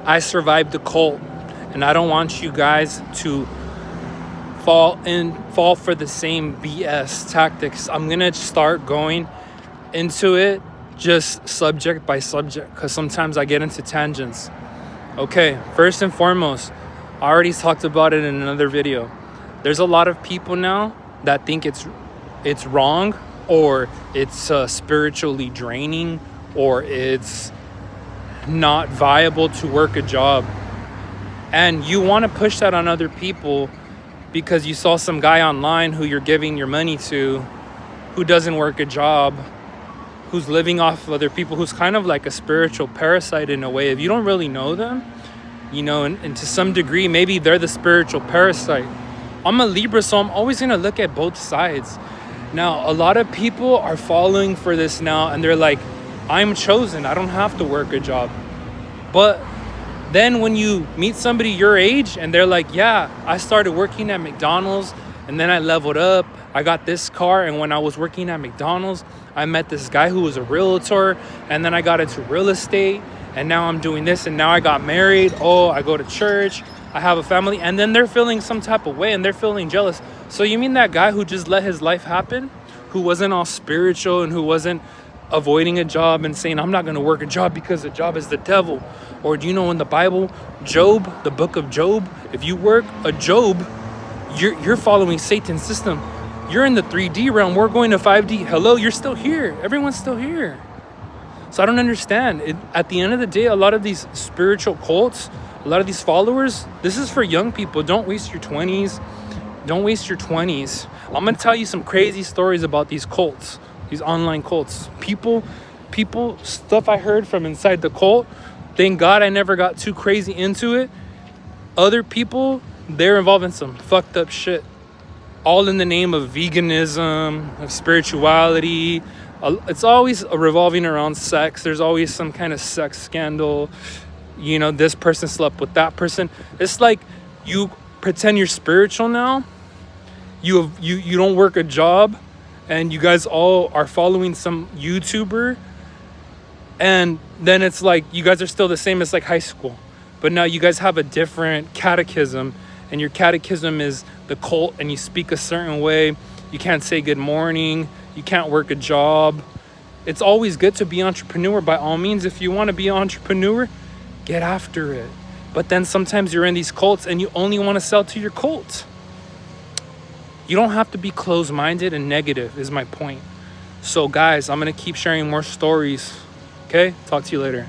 I survived the cult, and I don't want you guys to fall for the same BS tactics. I'm gonna start going into it just subject by subject, because sometimes I get into tangents. Okay, first and foremost, I already talked about it in another video. There's a lot of people now that think it's wrong, or it's spiritually draining, or it's not viable to work a job. And you want to push that on other people because you saw some guy online who you're giving your money to, who doesn't work a job, who's living off of other people, who's kind of like a spiritual parasite in a way. If you don't really know them, you know, and to some degree, maybe they're the spiritual parasite. I'm a Libra, so I'm always going to look at both sides. Now, a lot of people are falling for this now, and they're like, I'm chosen. I don't have to work a job. But then when you meet somebody your age and they're like, yeah, I started working at McDonald's and then I leveled up. I got this car. And when I was working at McDonald's, I met this guy who was a realtor. And then I got into real estate. And now I'm doing this. And now I got married. Oh, I go to church. I have a family. And then they're feeling some type of way and they're feeling jealous. So you mean that guy who just let his life happen, who wasn't all spiritual and who wasn't avoiding a job and saying, I'm not going to work a job because the job is the devil? Or do you know in the Bible, Job, the book of Job, if you work a job, you're following Satan's system. You're in the 3D realm. We're going to 5D. Hello, you're still here. Everyone's still here. So I don't understand. At the end of the day, a lot of these spiritual cults, a lot of these followers, this is for young people. Don't waste your 20s. Don't waste your 20s. I'm going to tell you some crazy stories about these cults, these online cults. People, stuff I heard from inside the cult. Thank God I never got too crazy into it. Other people, they're involved in some fucked up shit. All in the name of veganism, of spirituality. It's always revolving around sex. There's always some kind of sex scandal. You know, this person slept with that person. It's like you pretend you're spiritual now. You don't work a job. And you guys all are following some YouTuber. And then it's like you guys are still the same as like high school. But now you guys have a different catechism. And your catechism is the cult. And you speak a certain way. You can't say good morning. You can't work a job. It's always good to be an entrepreneur. By all means, if you want to be an entrepreneur, get after it. But then sometimes you're in these cults and you only want to sell to your cult. You don't have to be closed-minded and negative is my point. So guys, I'm going to keep sharing more stories. Okay? Talk to you later.